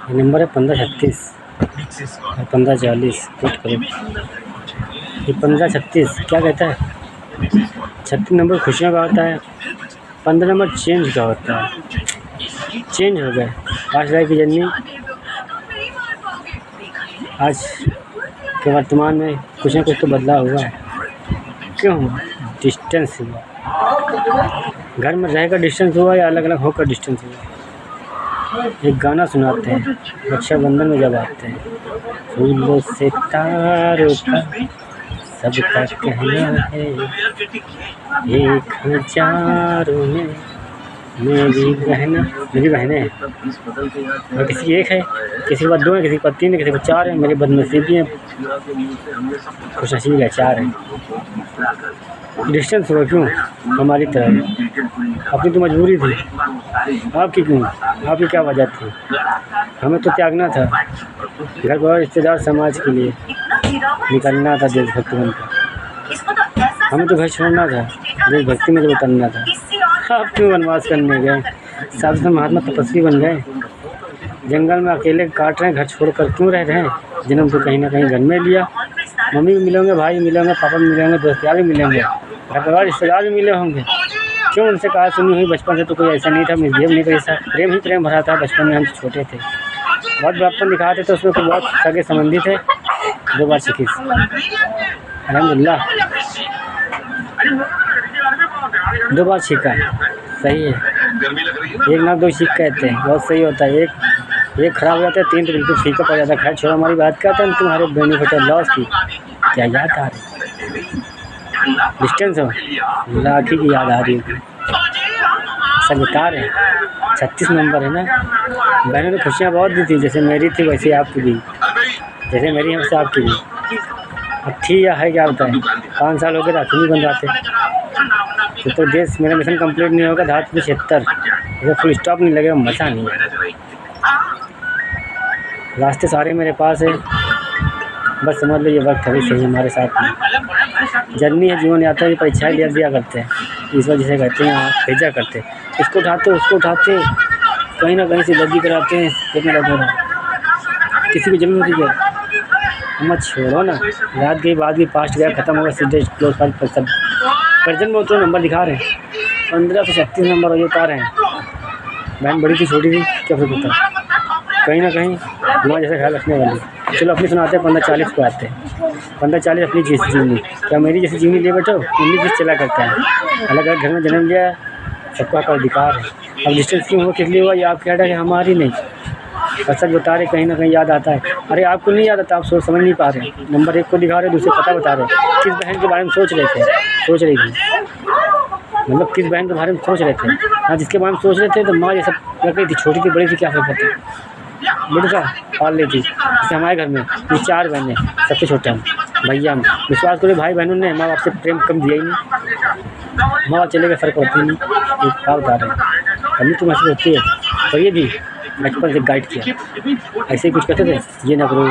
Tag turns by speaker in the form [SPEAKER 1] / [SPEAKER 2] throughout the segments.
[SPEAKER 1] ये नंबर है 1536 और 1540। नोट करो, ये 1536 क्या कहता है? 36 नंबर खुशियों का होता है, 15 नंबर चेंज का होता है। चेंज हो गए पास्ट लाइफ की जर्नी आज के वर्तमान में कुछ ना कुछ तो बदलाव हुआ है। क्यों? डिस्टेंस हुआ। घर में रहकर डिस्टेंस हुआ या अलग अलग होकर डिस्टेंस हुआ? एक गाना सुनाते हैं रक्षाबंधन में जब आते हैं, फूलों से तारों का सबका कहना है, 1000 में मेरी बहनें हैं और किसी की एक है, किसी के पास 2 है, किसी के पास 3 है, किसी के पास 4 है। मेरी बदनसीबी है, खुशनसीबी है 4 है। डिस्टेंस हुआ क्यों? हमारी तरह अपनी तो मजबूरी थी, आपकी क्यों? आपकी क्या वजह थी? हमें तो त्यागना था, घर परिवार रिश्तेदार समाज के लिए निकलना था, देशभक्ति बनकर। हमें तो घर छोड़ना था, देशभक्ति में जब उतरना था। आप क्यों वनवास करने गए? साधु महात्मा तपस्वी बन गए, जंगल में अकेले काट रहे हैं, घर छोड़कर क्यों रह रहे हैं? जन्म तो कहीं ना कहीं घर में लिया। मम्मी भी मिलेंगे, भाई मिलेंगे, पापा भी मिलेंगे, दोस्त यार भी मिलेंगे, घर परिवार रिश्तेदार भी मिले होंगे। क्यों उनसे कहा सुनी हुई? बचपन से तो कोई ऐसा नहीं था, मिसबिहेव नहीं कर, प्रेम ही प्रेम भरा था। बचपन में हम छोटे थे, बहुत बड़प्पन दिखाते थे, उसमें तो बहुत सगे संबंधी थे। 2 बार सीखी अल्हम्दुलिल्लाह, 2 बार सीखा, सही है। 1 नाक 2 सीख कहते हैं, बहुत सही होता है। एक खराब हो जाता है, 3 तो बिल्कुल फीका पड़ जाता है। खैर छोड़ो, हमारी बात करते हैं तुम्हारे बेनिफिट और लॉस की। क्या याद आ रही? डिस्टेंस हो, लाठी की याद आ रही होगी। सब बता रहे हैं 36 नंबर है ना। बहनों ने खुशियाँ बहुत दी थी, जैसे मेरी थी वैसे आपकी भी, जैसे मेरी हमसे आपकी भी। अब थी या है क्या बताएं? 5 साल हो गए राखी नहीं बंधवाते तो देश मेरा मिशन कंप्लीट नहीं होगा। धात 76 जैसे फुल स्टॉप नहीं लगेगा, मज़ा नहीं है। रास्ते सारे मेरे पास है, बस समझ लो ये वक्त अभी सही हमारे साथ में। जर्नी है, जीवन यात्रा की परीक्षाएँ दिया करते हैं, इस वजह से कहते हैं आप भेजा करते, इसको उठाते उसको उठाते, कहीं ना कहीं से दर्जी कराते हैं। कितना लग रहा है, किसी की जरूरत नहीं है, मत छोड़ो ना। रात गई बात गई, पास्ट गया खत्म होगा, सीधे क्लोज फाइल पर सब प्रेजेंट में उतना नंबर दिखा रहे हैं। 15 से 36 नंबर और ये उतार रहे हैं। बहन बड़ी थी छोटी थी क्या फिर पता, कहीं ना कहीं माँ जैसे ख्याल रखने वाली। चलो अपनी सुनाते हैं, 1540 को आते हैं। 1540 अपनी जीवनी, क्या मेरी जैसी जीवनी लिए बैठो? 19 चला करता है, अलग अलग घर में जन्म लिया, सबका का अधिकार है। अब डिस्टेंस क्यों हुआ, किस लिए हुआ, ये आप कह रहे हैं हमारी नहीं, और सच बता रहे, कहीं ना कहीं याद आता है। अरे आपको नहीं याद आता, आप सोच समझ नहीं पा रहे। नंबर 1 को दिखा रहे, दूसरे पता बता रहे। किस बहन के बारे में सोच रही थी, मतलब किस बहन के बारे में सोच रहे थे? हाँ, जिसके बारे में सोच रहे थे तो माँ ये सब लग रही थी, छोटी थी बड़ी थी क्या फर्क पड़ता, लड़का पाल रही थी। जैसे हमारे घर में ये 4 बहनें, सबसे छोटे हम भैया। हम विश्वास करो, भाई बहनों ने माँ बाप से प्रेम कम दिया ही नहीं। माँ बाप चले गए, फ़र्क पड़ती नहीं। एक क्या बता रहे हैं, कमी तो महसूस होती है। तो ये भी बचपन से गाइड किया, ऐसे ही कुछ कहते थे, ये ना करो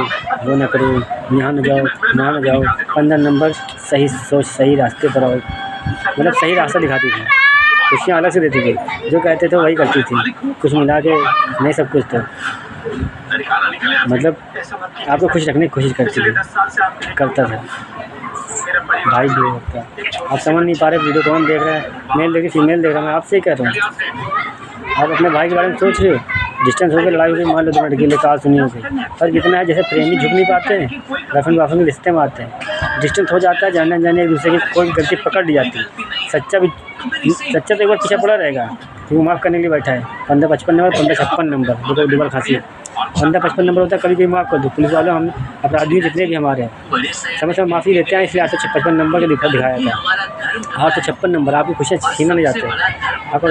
[SPEAKER 1] वो ना करो, यहाँ न जाओ वहाँ न जाओ। 15 नंबर सही सोच, सही रास्ते पर आओ, मतलब सही रास्ता दिखाती थी। खुशियाँ अलग से देती थी, जो कहते थे वही करती थी, कुछ मिला के नहीं, सब कुछ तो मतलब आपको खुश रखने की कोशिश करती थी, करता था। भाई भी होता, आप समझ नहीं पा रहे वीडियो कौन देख रहा है, मेल देख फीमेल देख रहा है। मैं आपसे ही कह रहा हूँ, आप अपने भाई के बारे में सोच रहे हो। डिस्टेंस हो गई, लड़ाई हो गई, मान लो 2 मिनट के लिए कॉल सुनी हो गई, पर कितना है जैसे प्रेमी झुक नहीं पाते हैं, रफन वाफन के रिश्ते में आते हैं। डिस्टेंस हो जाता है, जाने अनजाने एक दूसरे की कोई गलती पकड़ ली जाती है। सच्चा तो एक बार पीछे पड़ा रहेगा, क्योंकि माफ़ करने के लिए बैठा है। 1555 नंबर, 1556 नंबर, देखो डबल खांसी है। 1555 नंबर होता है, कभी कभी माफ़ कर दो। पुलिस वालों, हम अपराधी जितने भी हमारे हैं समय समय माफ़ी देते हैं, इसलिए 856 नंबर के दिखाया था। 856 नंबर आपकी खुशियाँ छीना नहीं जाते हैं, आपको